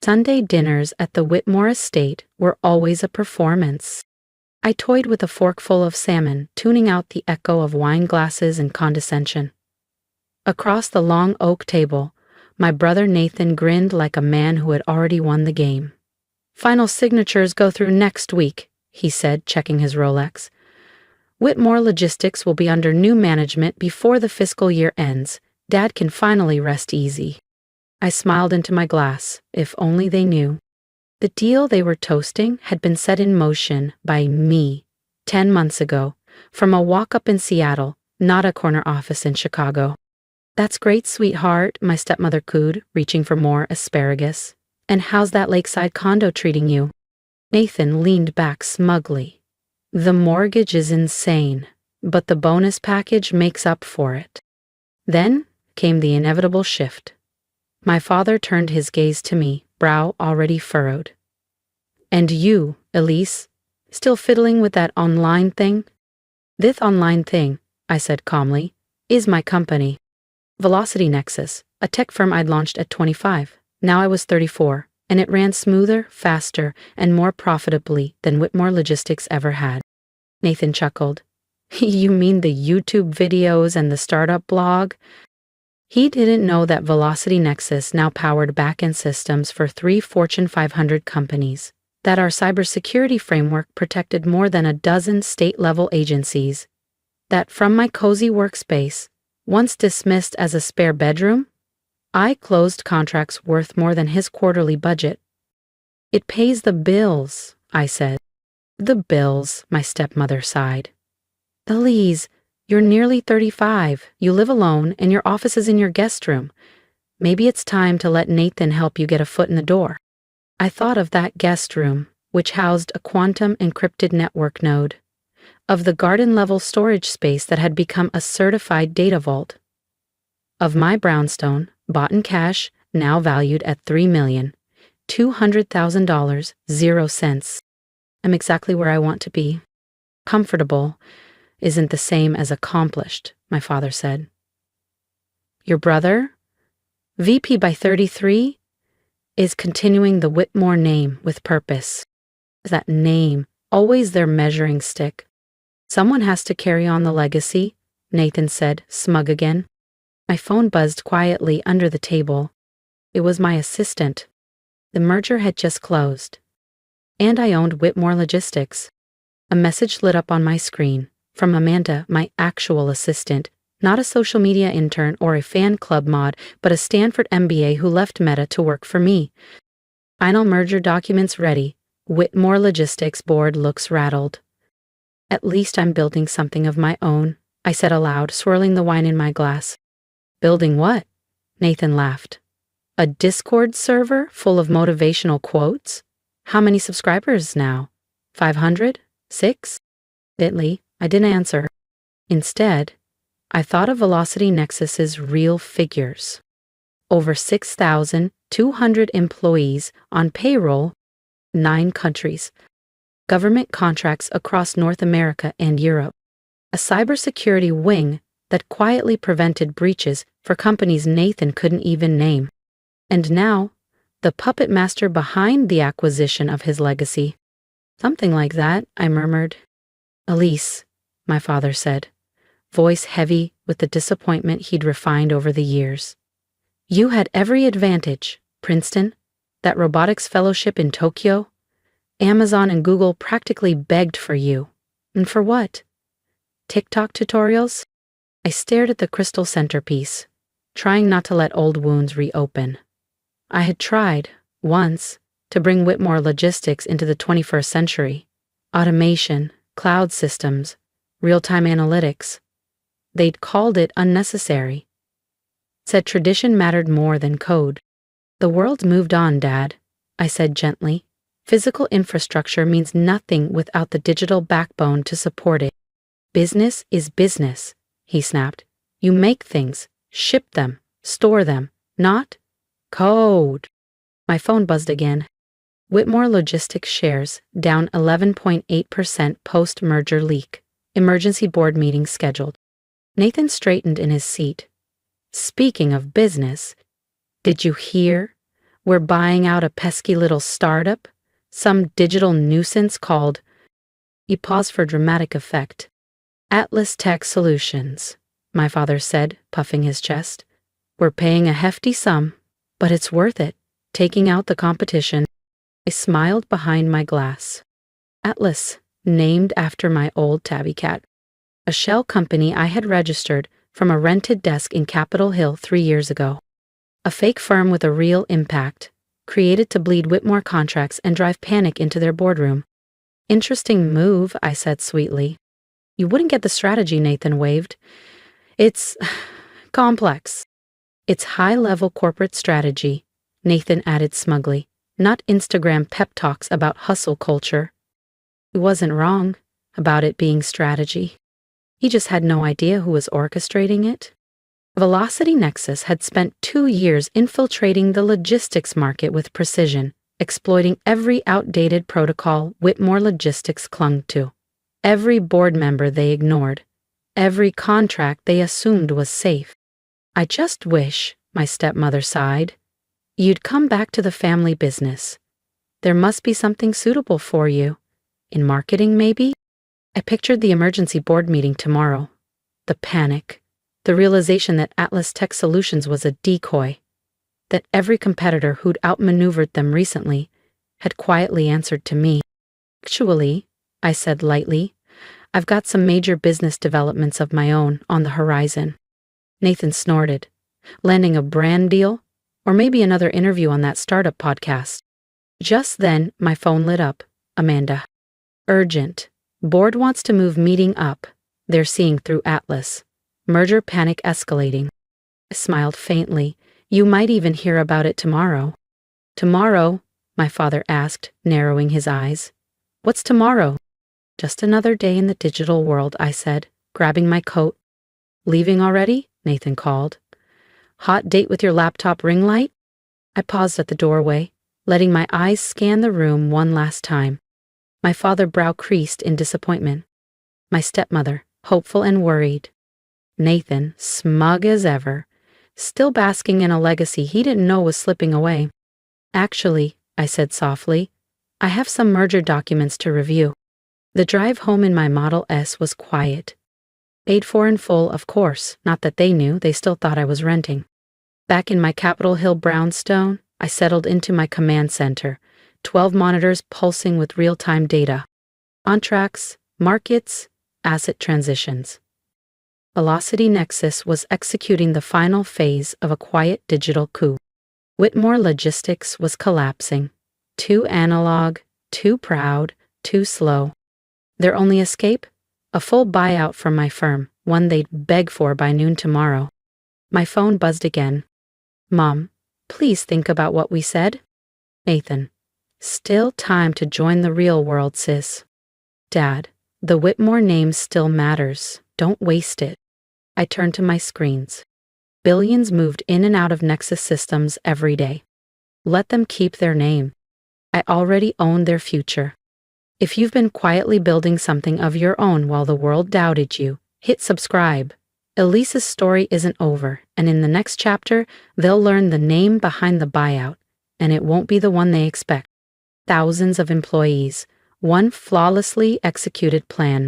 Sunday dinners at the Whitmore estate were always a performance. I toyed with a forkful of salmon, tuning out the echo of wine glasses and condescension. Across the long oak table, my brother Nathan grinned like a man who had already won the game. "Final signatures go through next week," he said, checking his Rolex. "Whitmore Logistics will be under new management before the fiscal year ends. Dad can finally rest easy." I smiled into my glass. If only they knew. The deal they were toasting had been set in motion by me 10 months ago, from a walk-up in Seattle, not a corner office in Chicago. "That's great, sweetheart," my stepmother cooed, reaching for more asparagus. "And how's that lakeside condo treating you?" Nathan leaned back smugly. "The mortgage is insane, but the bonus package makes up for it." Then came the inevitable shift. My father turned his gaze to me, brow already furrowed. "And you, Elise, still fiddling with that online thing?" "This online thing," I said calmly, "is my company. Velocity Nexus, a tech firm I'd launched at 25. Now I was 34, and it ran smoother, faster, and more profitably than Whitmore Logistics ever had." Nathan chuckled. "You mean the YouTube videos and the startup blog?" He didn't know that Velocity Nexus now powered back-end systems for 3 Fortune 500 companies, that our cybersecurity framework protected more than a dozen state-level agencies, that from my cozy workspace, once dismissed as a spare bedroom, I closed contracts worth more than his quarterly budget. "It pays the bills," I said. "The bills," my stepmother sighed. "Elise, you're nearly 35, you live alone, and your office is in your guest room. Maybe it's time to let Nathan help you get a foot in the door." I thought of that guest room, which housed a quantum encrypted network node, of the garden-level storage space that had become a certified data vault, of my brownstone, bought in cash, now valued at $3,200,000, 0 cents. I'm exactly where I want to be. "Comfortable isn't the same as accomplished," my father said. "Your brother, VP by 33, is continuing the Whitmore name with purpose. That name, always their measuring stick. Someone has to carry on the legacy," Nathan said, smug again. My phone buzzed quietly under the table. It was my assistant. The merger had just closed. And I owned Whitmore Logistics. A message lit up on my screen, from Amanda, my actual assistant, not a social media intern or a fan club mod, but a Stanford MBA who left Meta to work for me. "Final merger documents ready. Whitmore Logistics board looks rattled." "At least I'm building something of my own," I said aloud, swirling the wine in my glass. "Building what?" Nathan laughed. "A Discord server full of motivational quotes? How many subscribers now? 500? 6? Bitly, I didn't answer. Instead, I thought of Velocity Nexus's real figures. Over 6,200 employees on payroll, 9 countries. Government contracts across North America and Europe. A cybersecurity wing that quietly prevented breaches for companies Nathan couldn't even name. And now, the puppet master behind the acquisition of his legacy. "Something like that," I murmured. "Elise," my father said, voice heavy with the disappointment he'd refined over the years. "You had every advantage, Princeton, that robotics fellowship in Tokyo. Amazon and Google practically begged for you. And for what? TikTok tutorials?" I stared at the crystal centerpiece, trying not to let old wounds reopen. I had tried, once, to bring Whitmore Logistics into the 21st century. Automation, cloud systems, real-time analytics. They'd called it unnecessary. Said tradition mattered more than code. "The world's moved on, Dad," I said gently. "Physical infrastructure means nothing without the digital backbone to support it. Business is business," he snapped. "You make things, ship them, store them, not code." My phone buzzed again. Whitmore Logistics shares down 11.8% post-merger leak. Emergency board meeting scheduled. Nathan straightened in his seat. "Speaking of business, did you hear? We're buying out a pesky little startup, some digital nuisance called, he paused for dramatic effect, Atlas Tech Solutions, my father said, puffing his chest. We're paying a hefty sum, but it's worth it, taking out the competition. I smiled behind my glass. Atlas, named after my old tabby cat. A shell company I had registered from a rented desk in Capitol Hill 3 years ago. A fake firm with a real impact, created to bleed Whitmore contracts and drive panic into their boardroom. Interesting move, I said sweetly. You wouldn't get the strategy, Nathan waved. It's complex. It's high-level corporate strategy, Nathan added smugly, not Instagram pep talks about hustle culture. He wasn't wrong about it being strategy. He just had no idea who was orchestrating it. Velocity Nexus had spent 2 years infiltrating the logistics market with precision, exploiting every outdated protocol Whitmore Logistics clung to, every board member they ignored, every contract they assumed was safe. I just wish, my stepmother sighed, you'd come back to the family business. There must be something suitable for you. In marketing, maybe? I pictured the emergency board meeting tomorrow. The panic. The realization that Atlas Tech Solutions was a decoy. That every competitor who'd outmaneuvered them recently had quietly answered to me. Actually, I said lightly, I've got some major business developments of my own on the horizon. Nathan snorted. Landing a brand deal? Or maybe another interview on that startup podcast. Just then, my phone lit up. Amanda. Urgent. Board wants to move meeting up. They're seeing through Atlas. Merger panic escalating. I smiled faintly. You might even hear about it tomorrow. Tomorrow? My father asked, narrowing his eyes. What's tomorrow? Just another day in the digital world, I said, grabbing my coat. Leaving already? Nathan called. Hot date with your laptop ring light? I paused at the doorway, letting my eyes scan the room one last time. My father brow creased in disappointment. My stepmother, hopeful and worried. Nathan, smug as ever, still basking in a legacy he didn't know was slipping away. Actually, I said softly, I have some merger documents to review. The drive home in my Model S was quiet. Paid for in full, of course, not that they knew, they still thought I was renting. Back in my Capitol Hill brownstone, I settled into my command center, 12 monitors pulsing with real-time data. Contracts, markets, asset transitions. Velocity Nexus was executing the final phase of a quiet digital coup. Whitmore Logistics was collapsing. Too analog, too proud, too slow. Their only escape? A full buyout from my firm, one they'd beg for by noon tomorrow. My phone buzzed again. Mom, please think about what we said. Nathan. Still time to join the real world, sis. Dad, the Whitmore name still matters. Don't waste it. I turned to my screens. Billions moved in and out of Nexus systems every day. Let them keep their name. I already own their future. If you've been quietly building something of your own while the world doubted you, hit subscribe. Elise's story isn't over, and in the next chapter, they'll learn the name behind the buyout, and it won't be the one they expect. Thousands of employees, one flawlessly executed plan.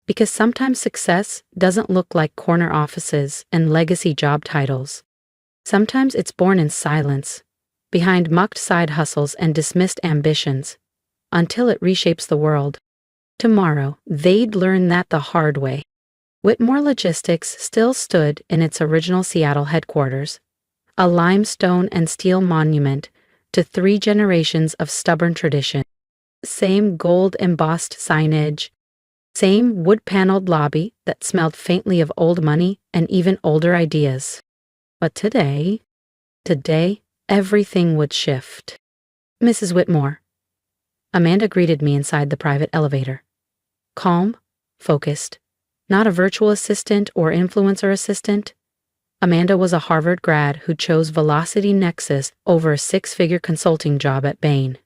Because sometimes success doesn't look like corner offices and legacy job titles. Sometimes it's born in silence, behind mucked side hustles and dismissed ambitions, until it reshapes the world. Tomorrow, they'd learn that the hard way. Whitmore Logistics still stood in its original Seattle headquarters, a limestone and steel monument to 3 generations of stubborn tradition. Same gold-embossed signage, same wood-paneled lobby that smelled faintly of old money and even older ideas. But today, everything would shift. Mrs. Whitmore. Amanda greeted me inside the private elevator. Calm, focused, not a virtual assistant or influencer assistant. Amanda was a Harvard grad who chose Velocity Nexus over a 6-figure consulting job at Bain.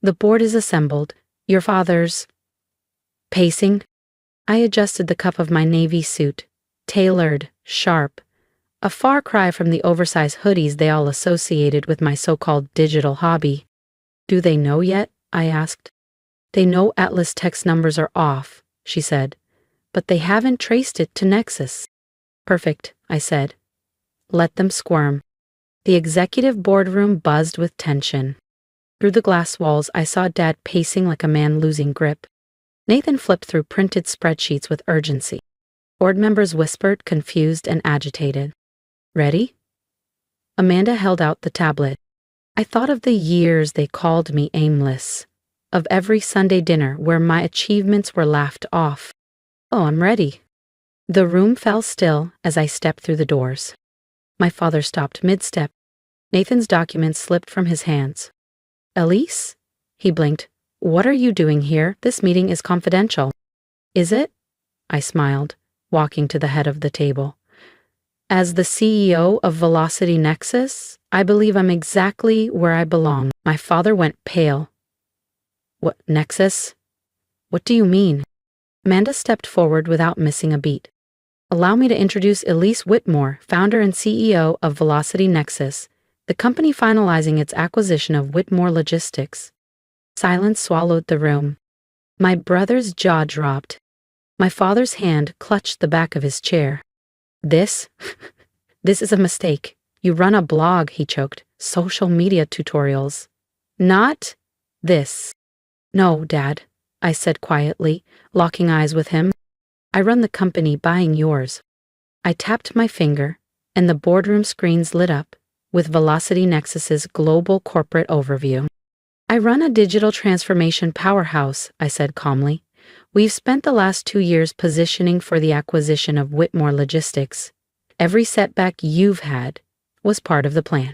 The board is assembled. Your father's... Pacing. I adjusted the cuff of my navy suit, tailored, sharp, A far cry from the oversized hoodies they all associated with my so-called digital hobby. Do they know yet? I asked. They know Atlas Tech's numbers are off, she said, but they haven't traced it to Nexus. Perfect, I said. Let them squirm. The executive boardroom buzzed with tension. Through the glass walls, I saw Dad pacing like a man losing grip. Nathan flipped through printed spreadsheets with urgency. Board members whispered, confused and agitated. Ready? Amanda held out the tablet. I thought of the years they called me aimless, of every Sunday dinner where my achievements were laughed off. Oh, I'm ready. The room fell still as I stepped through the doors. My father stopped mid-step. Nathan's documents slipped from his hands. Elise? He blinked. What are you doing here? This meeting is confidential. Is it? I smiled, walking to the head of the table. As the CEO of Velocity Nexus, I believe I'm exactly where I belong. My father went pale. What, Nexus? What do you mean? Amanda stepped forward without missing a beat. Allow me to introduce Elise Whitmore, founder and CEO of Velocity Nexus, the company finalizing its acquisition of Whitmore Logistics. Silence swallowed the room. My brother's jaw dropped. My father's hand clutched the back of his chair. This is a mistake. You run a blog, he choked. Social media tutorials. Not this. No, Dad, I said quietly, locking eyes with him. I run the company buying yours. I tapped my finger, and the boardroom screens lit up with Velocity Nexus's global corporate overview. I run a digital transformation powerhouse, I said calmly. We've spent the last 2 years positioning for the acquisition of Whitmore Logistics. Every setback you've had was part of the plan.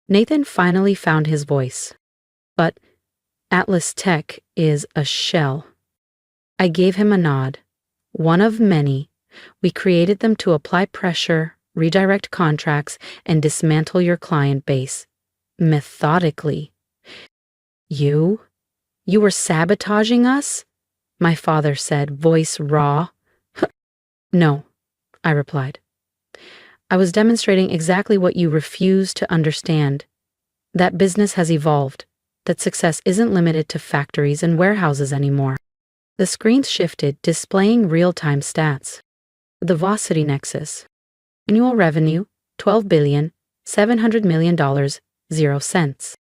Nathan finally found his voice. But Atlas Tech is a shell. I gave him a nod. One of many. We created them to apply pressure, redirect contracts, and dismantle your client base. Methodically. You were sabotaging us? My father said, voice raw. No, I replied. I was demonstrating exactly what you refuse to understand. That business has evolved, that success isn't limited to factories and warehouses anymore. The screens shifted, displaying real-time stats. The Velocity Nexus. Annual revenue, $12.7 billion, 0 cents.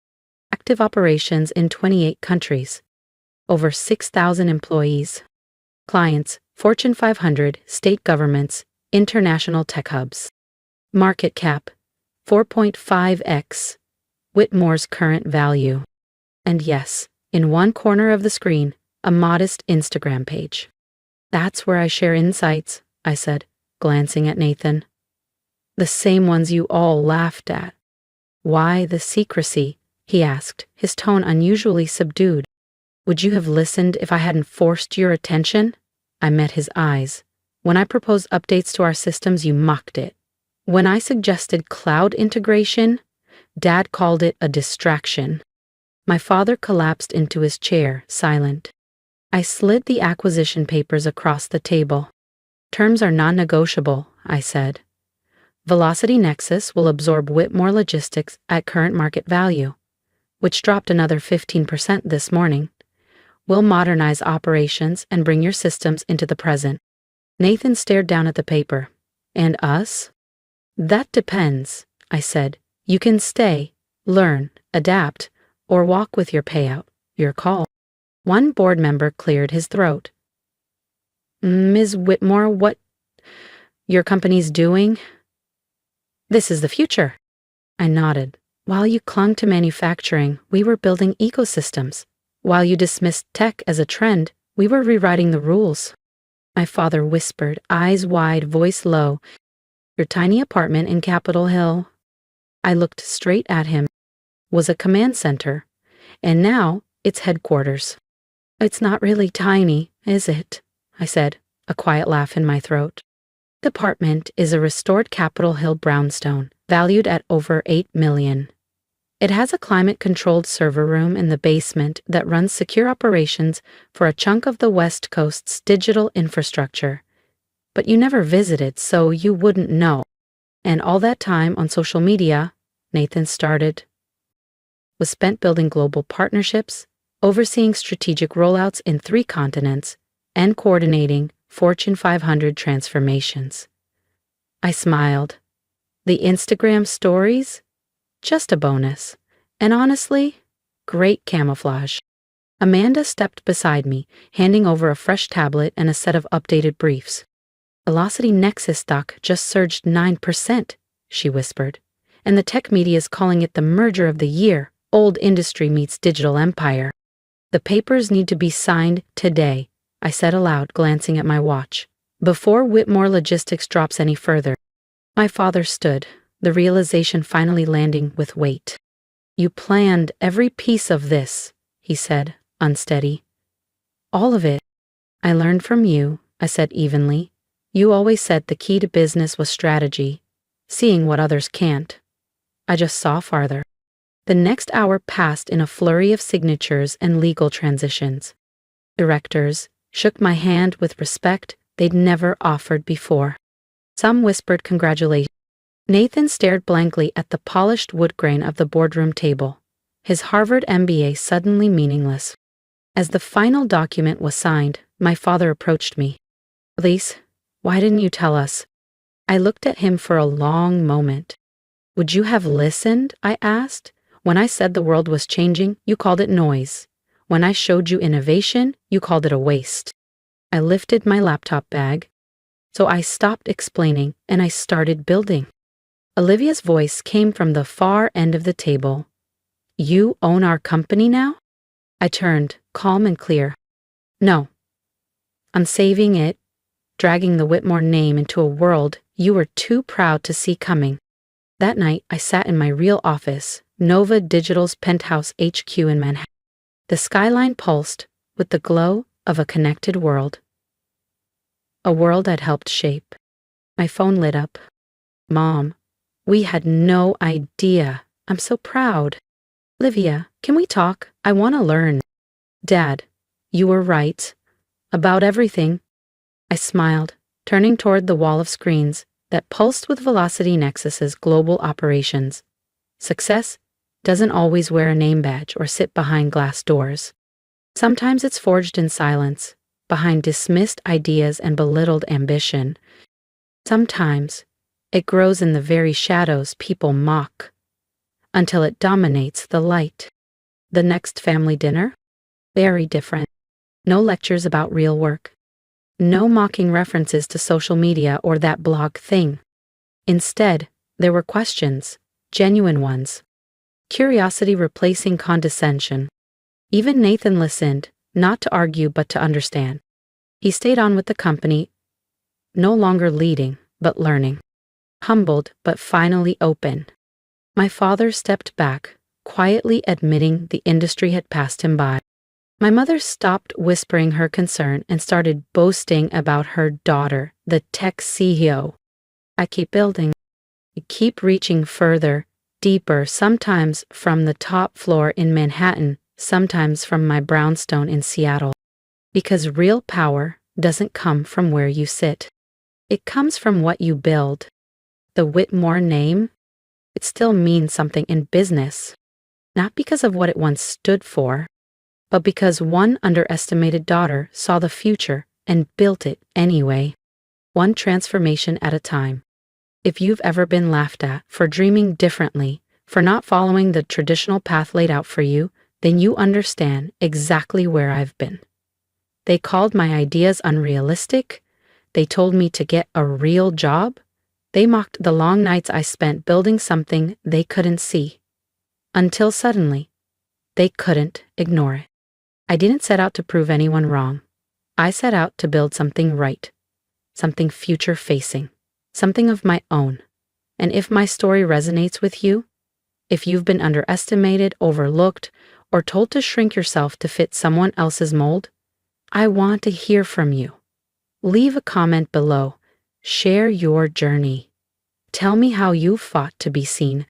Active operations in 28 countries. Over 6,000 employees. Clients, Fortune 500, state governments, international tech hubs. Market cap, 4.5x, Whitmore's current value. And yes, in one corner of the screen, a modest Instagram page. That's where I share insights, I said, glancing at Nathan. The same ones you all laughed at. Why the secrecy? He asked, his tone unusually subdued. Would you have listened if I hadn't forced your attention? I met his eyes. When I proposed updates to our systems, you mocked it. When I suggested cloud integration, Dad called it a distraction. My father collapsed into his chair, silent. I slid the acquisition papers across the table. Terms are non-negotiable, I said. Velocity Nexus will absorb Whitmore Logistics at current market value, which dropped another 15% this morning. We'll modernize operations and bring your systems into the present. Nathan stared down at the paper. And us? That depends, I said. You can stay, learn, adapt, or walk with your payout, your call. One board member cleared his throat. Ms. Whitmore, what your company's doing? This is the future. I nodded. While you clung to manufacturing, we were building ecosystems. While you dismissed tech as a trend, we were rewriting the rules. My father whispered, eyes wide, voice low. Your tiny apartment in Capitol Hill. I looked straight at him. Was a command center. And now it's headquarters. It's not really tiny, is it? I said, a quiet laugh in my throat. The apartment is a restored Capitol Hill brownstone, valued at over $8 million. It has a climate-controlled server room in the basement that runs secure operations for a chunk of the West Coast's digital infrastructure. But you never visited, so you wouldn't know. And all that time on social media, Nathan started, was spent building global partnerships, overseeing strategic rollouts in 3 continents, and coordinating Fortune 500 transformations. I smiled. The Instagram stories? Just a bonus. And honestly, great camouflage. Amanda stepped beside me, handing over a fresh tablet and a set of updated briefs. Velocity Nexus stock just surged 9%, she whispered. And the tech media is calling it the merger of the year. Old industry meets digital empire. The papers need to be signed today, I said aloud, glancing at my watch. Before Whitmore Logistics drops any further. My father stood, the realization finally landing with weight. You planned every piece of this, he said, unsteady. All of it. I learned from you, I said evenly. You always said the key to business was strategy, seeing what others can't. I just saw farther. The next hour passed in a flurry of signatures and legal transitions. Directors shook my hand with respect they'd never offered before. Some whispered congratulations. Nathan stared blankly at the polished wood grain of the boardroom table, his Harvard MBA suddenly meaningless. As the final document was signed, my father approached me. Elise, why didn't you tell us? I looked at him for a long moment. Would you have listened? I asked. When I said the world was changing, you called it noise. When I showed you innovation, you called it a waste. I lifted my laptop bag. So I stopped explaining and I started building. Olivia's voice came from the far end of the table. You own our company now? I turned, calm and clear. No. I'm saving it, dragging the Whitmore name into a world you were too proud to see coming. That night, I sat in my real office, Nova Digital's penthouse HQ in Manhattan. The skyline pulsed with the glow of a connected world. A world I'd helped shape. My phone lit up. Mom, we had no idea. I'm so proud. Olivia, can we talk? I want to learn. Dad, you were right. About everything. I smiled, turning toward the wall of screens that pulsed with Velocity Nexus's global operations. Success doesn't always wear a name badge or sit behind glass doors. Sometimes it's forged in silence, behind dismissed ideas and belittled ambition. Sometimes it grows in the very shadows people mock, until it dominates the light. The next family dinner? Very different. No lectures about real work. No mocking references to social media or that blog thing. Instead, there were questions, genuine ones. Curiosity replacing condescension. Even Nathan listened, not to argue but to understand. He stayed on with the company, no longer leading, but learning. Humbled, but finally open. My father stepped back, quietly admitting the industry had passed him by. My mother stopped whispering her concern and started boasting about her daughter, the tech CEO. I keep building. I keep reaching further, deeper, sometimes from the top floor in Manhattan, sometimes from my brownstone in Seattle. Because real power doesn't come from where you sit. It comes from what you build. The Whitmore name, it still means something in business. Not because of what it once stood for, but because one underestimated daughter saw the future and built it anyway. One transformation at a time. If you've ever been laughed at for dreaming differently, for not following the traditional path laid out for you, then you understand exactly where I've been. They called my ideas unrealistic. They told me to get a real job. They mocked the long nights I spent building something they couldn't see. Until suddenly, they couldn't ignore it. I didn't set out to prove anyone wrong. I set out to build something right, something future-facing, something of my own. And if my story resonates with you, if you've been underestimated, overlooked, or told to shrink yourself to fit someone else's mold, I want to hear from you. Leave a comment below. Share your journey. Tell me how you fought to be seen.